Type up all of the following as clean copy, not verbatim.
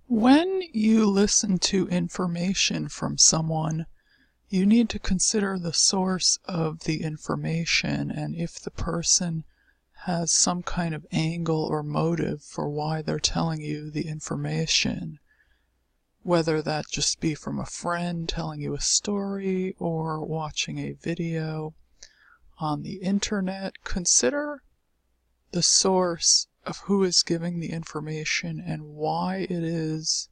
When you listen to information from someone, you need to consider the source of the information and if the person has some kind of angle or motive for why they're telling you the information. Whether that just be from a friend telling you a story or watching a video on the internet, consider the source of who is giving the information and why it is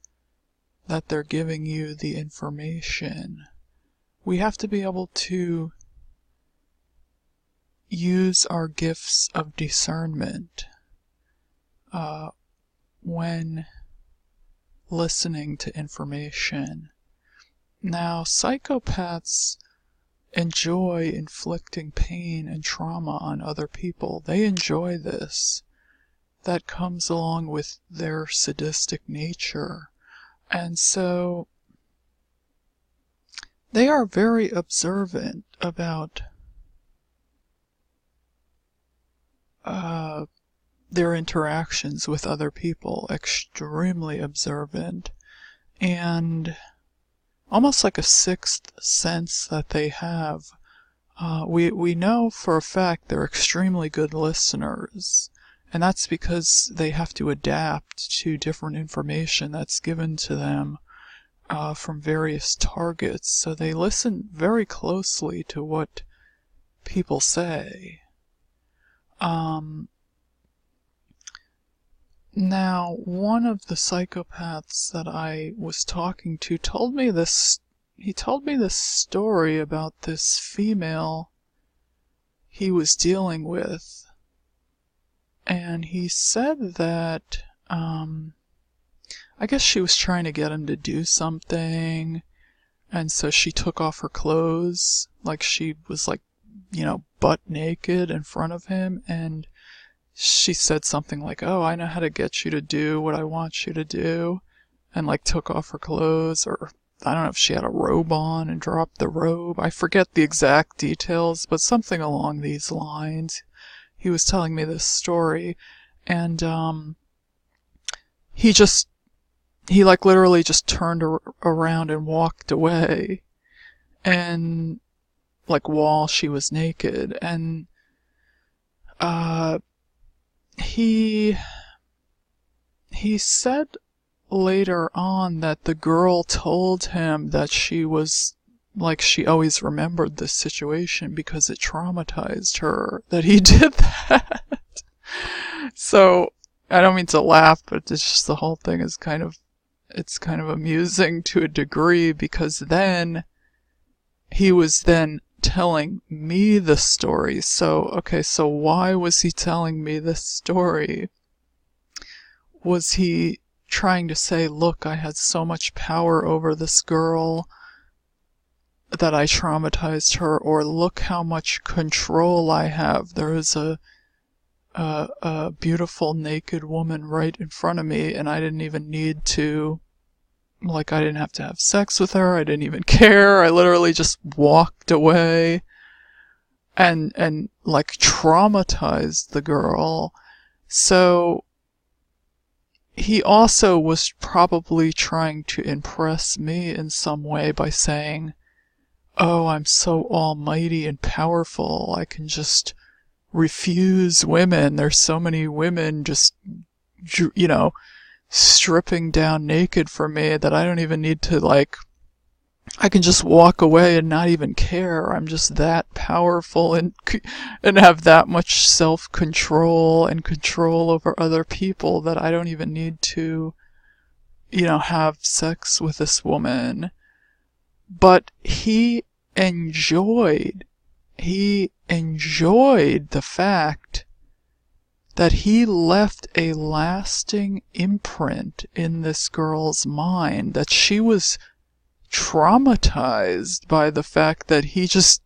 that they're giving you the information. We have to be able to use our gifts of discernment when listening to information. Now, psychopaths enjoy inflicting pain and trauma on other people. They enjoy this. That comes along with their sadistic nature. And so they are very observant about their interactions with other people, extremely observant, and almost like a sixth sense that they have. We know for a fact they're extremely good listeners, and that's because they have to adapt to different information that's given to them from various targets, so they listen very closely to what people say. Now, one of the psychopaths that I was talking to told me this story about this female he was dealing with. And he said that, I guess she was trying to get him to do something, and so she took off her clothes, like she was butt naked in front of him, and she said something like, "Oh, I know how to get you to do what I want you to do," and tock off her clothes, or I don't know if she had a robe on and dropped the robe. I forget the exact details, but something along these lines. He was telling me this story, and he literally just turned around and walked away, and while she was naked, and he said later on that the girl told him that she always remembered this situation because it traumatized her that he did that. So I don't mean to laugh, but it's just the whole thing is kind of amusing to a degree, because then he was then telling me the story. So why was he telling me this story? Was he trying to say, look, I had so much power over this girl that I traumatized her, or look how much control I have. There is a beautiful naked woman right in front of me, and I didn't even need to, I didn't have to have sex with her. I didn't even care. I literally just walked away and traumatized the girl. So he also was probably trying to impress me in some way by saying, "Oh, I'm so almighty and powerful. I can just refuse women. There's so many women just, stripping down naked for me that I don't even need to, I can just walk away and not even care. I'm just that powerful and have that much self-control and control over other people that I don't even need to, have sex with this woman." But he enjoyed the fact that he left a lasting imprint in this girl's mind, that she was traumatized by the fact that he just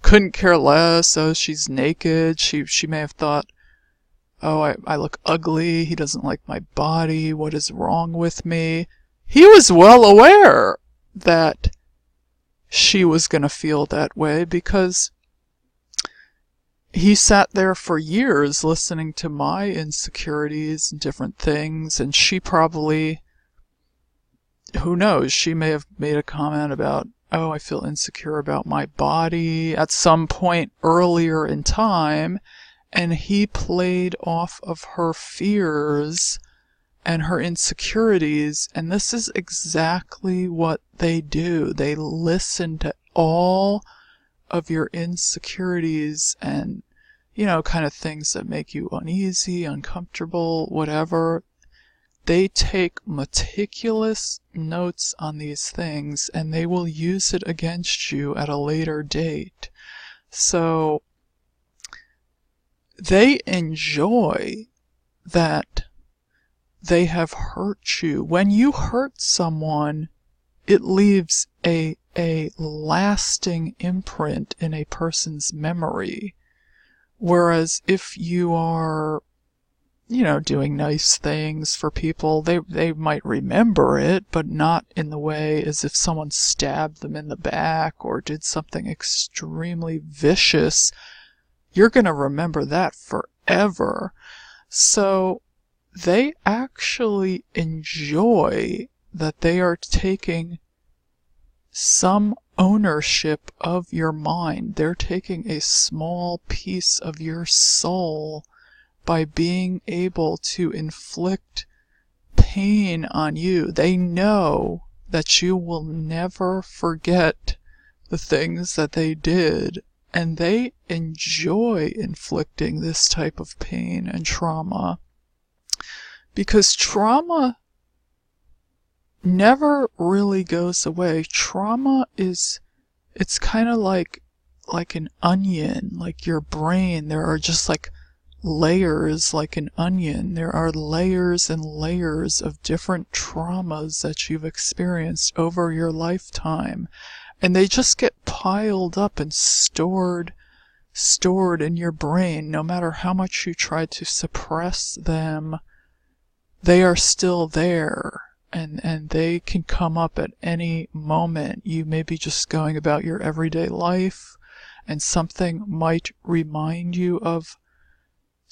couldn't care less. Oh, she's naked. She may have thought, oh, I look ugly. He doesn't like my body. What is wrong with me? He was well aware that she was going to feel that way, because he sat there for years listening to my insecurities and different things, and she probably who knows, she may have made a comment about, oh, I feel insecure about my body at some point earlier in time, and he played off of her fears and her insecurities, and this is exactly what they do. They listen to all of your insecurities and, kind of things that make you uneasy, uncomfortable, whatever. They take meticulous notes on these things, and they will use it against you at a later date. So they enjoy that they have hurt you. When you hurt someone, it leaves a lasting imprint in a person's memory. Whereas if you are, doing nice things for people, they might remember it, but not in the way as if someone stabbed them in the back or did something extremely vicious. You're going to remember that forever. So they actually enjoy that they are taking some ownership of your mind. They're taking a small piece of your soul by being able to inflict pain on you. They know that you will never forget the things that they did, and they enjoy inflicting this type of pain and trauma. Because trauma never really goes away. Trauma it's kind of like an onion, like your brain. There are just like layers, like an onion. There are layers and layers of different traumas that you've experienced over your lifetime, and they just get piled up and stored in your brain. No matter how much you try to suppress them, they are still there, and they can come up at any moment. You may be just going about your everyday life, and something might remind you of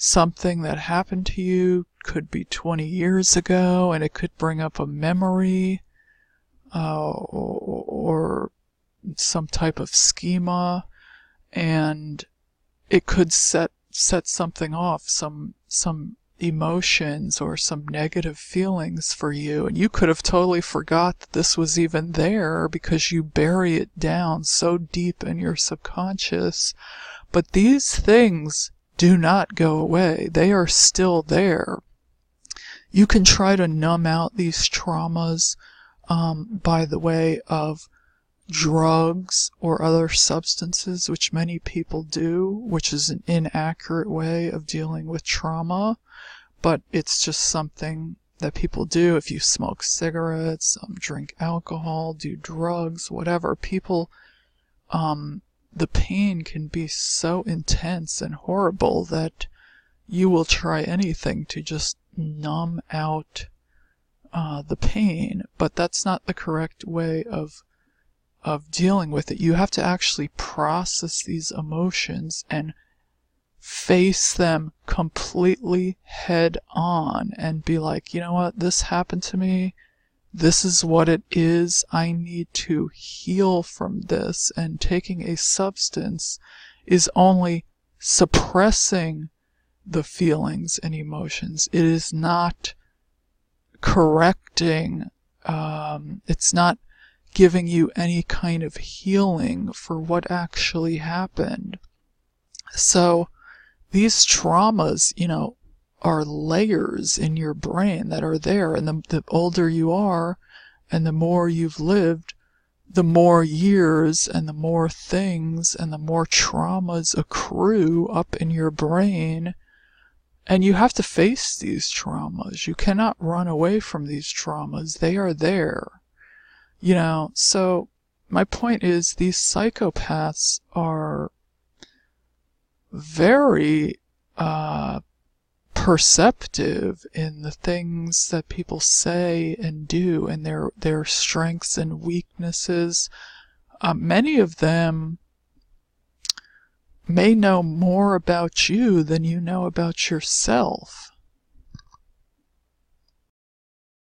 something that happened to you. Could be 20 years ago, and it could bring up a memory, or some type of schema, and it could set something off, some emotions or some negative feelings for you, and you could have totally forgot that this was even there because you bury it down so deep in your subconscious. But these things do not go away. They are still there. You can try to numb out these traumas by the way of drugs or other substances, which many people do, which is an inaccurate way of dealing with trauma, but it's just something that people do. If you smoke cigarettes, drink alcohol, do drugs, whatever, people, the pain can be so intense and horrible that you will try anything to just numb out the pain, but that's not the correct way of dealing with it. You have to actually process these emotions and face them completely head on and be like, you know what, this happened to me. This is what it is. I need to heal from this. And taking a substance is only suppressing the feelings and emotions. It is not correcting. It's not giving you any kind of healing for what actually happened. So these traumas, are layers in your brain that are there, and the older you are and the more you've lived, the more years and the more things and the more traumas accrue up in your brain, and you have to face these traumas. You cannot run away from these traumas. They are there. So my point is, these psychopaths are very perceptive in the things that people say and do, and their strengths and weaknesses. Many of them may know more about you than you know about yourself.